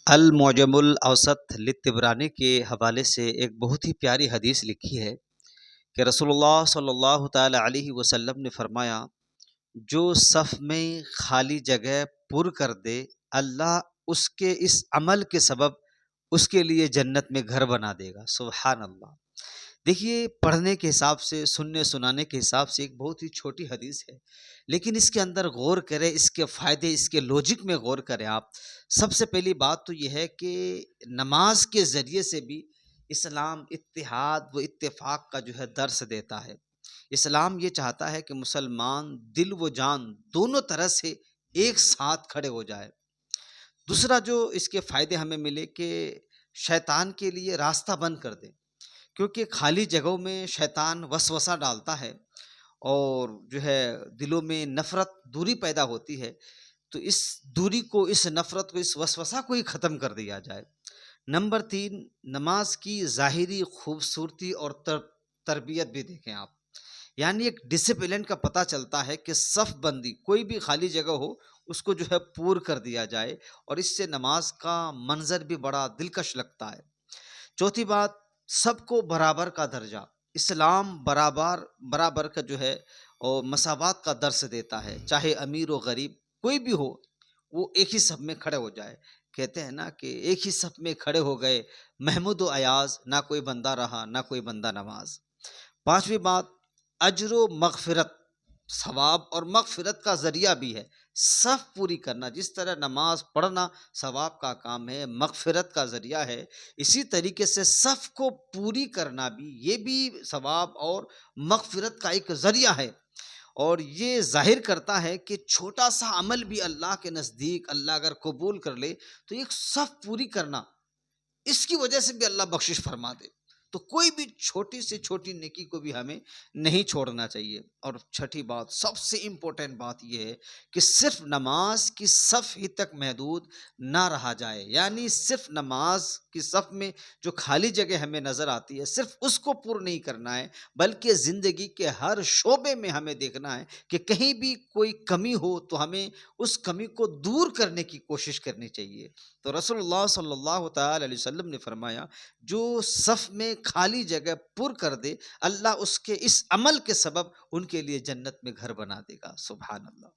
المعجم الاوسط للطبرانی کے حوالے سے ایک بہت ہی پیاری حدیث لکھی ہے کہ رسول اللہ صلی اللہ تعالی علیہ وسلم نے فرمایا، جو صف میں خالی جگہ پر کر دے، اللہ اس کے اس عمل کے سبب اس کے لیے جنت میں گھر بنا دے گا۔ سبحان اللہ۔ دیکھیے، پڑھنے کے حساب سے، سننے سنانے کے حساب سے ایک بہت ہی چھوٹی حدیث ہے، لیکن اس کے اندر غور کریں، اس کے فائدے، اس کے لوجک میں غور کریں آپ۔ سب سے پہلی بات تو یہ ہے کہ نماز کے ذریعے سے بھی اسلام اتحاد و اتفاق کا جو ہے درس دیتا ہے۔ اسلام یہ چاہتا ہے کہ مسلمان دل و جان دونوں طرح سے ایک ساتھ کھڑے ہو جائے۔ دوسرا جو اس کے فائدے ہمیں ملے کہ شیطان کے لیے راستہ بند کر دے، کیونکہ خالی جگہوں میں شیطان وسوسہ ڈالتا ہے اور جو ہے دلوں میں نفرت، دوری پیدا ہوتی ہے۔ تو اس دوری کو، اس نفرت کو، اس وسوسہ کو ہی ختم کر دیا جائے۔ نمبر 3، نماز کی ظاہری خوبصورتی اور تربیت بھی دیکھیں آپ، یعنی ایک ڈسپلن کا پتہ چلتا ہے کہ صف بندی، کوئی بھی خالی جگہ ہو اس کو جو ہے پور کر دیا جائے، اور اس سے نماز کا منظر بھی بڑا دلکش لگتا ہے۔ چوتھی بات، سب کو برابر کا درجہ۔ اسلام برابر کا جو ہے اور مساوات کا درس دیتا ہے، چاہے امیر و غریب کوئی بھی ہو، وہ ایک ہی صف میں کھڑے ہو جائے۔ کہتے ہیں نا کہ ایک ہی صف میں کھڑے ہو گئے محمود و ایاز، نہ کوئی بندہ رہا نہ کوئی بندہ نماز۔ پانچویں بات، اجر و مغفرت، ثواب اور مغفرت کا ذریعہ بھی ہے صف پوری کرنا۔ جس طرح نماز پڑھنا ثواب کا کام ہے، مغفرت کا ذریعہ ہے، اسی طریقے سے صف کو پوری کرنا بھی، یہ بھی ثواب اور مغفرت کا ایک ذریعہ ہے۔ اور یہ ظاہر کرتا ہے کہ چھوٹا سا عمل بھی اللہ کے نزدیک اللہ اگر قبول کر لے تو ایک صف پوری کرنا، اس کی وجہ سے بھی اللہ بخشش فرما دے۔ تو کوئی بھی چھوٹی سے چھوٹی نیکی کو بھی ہمیں نہیں چھوڑنا چاہیے۔ اور چھٹی بات، سب سے امپورٹنٹ بات یہ ہے کہ صرف نماز کی صف ہی تک محدود نہ رہا جائے، یعنی صرف نماز کی صف میں جو خالی جگہ ہمیں نظر آتی ہے صرف اس کو پر نہیں کرنا ہے، بلکہ زندگی کے ہر شعبے میں ہمیں دیکھنا ہے کہ کہیں بھی کوئی کمی ہو تو ہمیں اس کمی کو دور کرنے کی کوشش کرنی چاہیے۔ تو رسول اللہ صلی اللہ تعالی علیہ وسلم نے فرمایا، جو صف میں خالی جگہ پر کر دے، اللہ اس کے اس عمل کے سبب ان کے لیے جنت میں گھر بنا دے گا۔ سبحان اللہ۔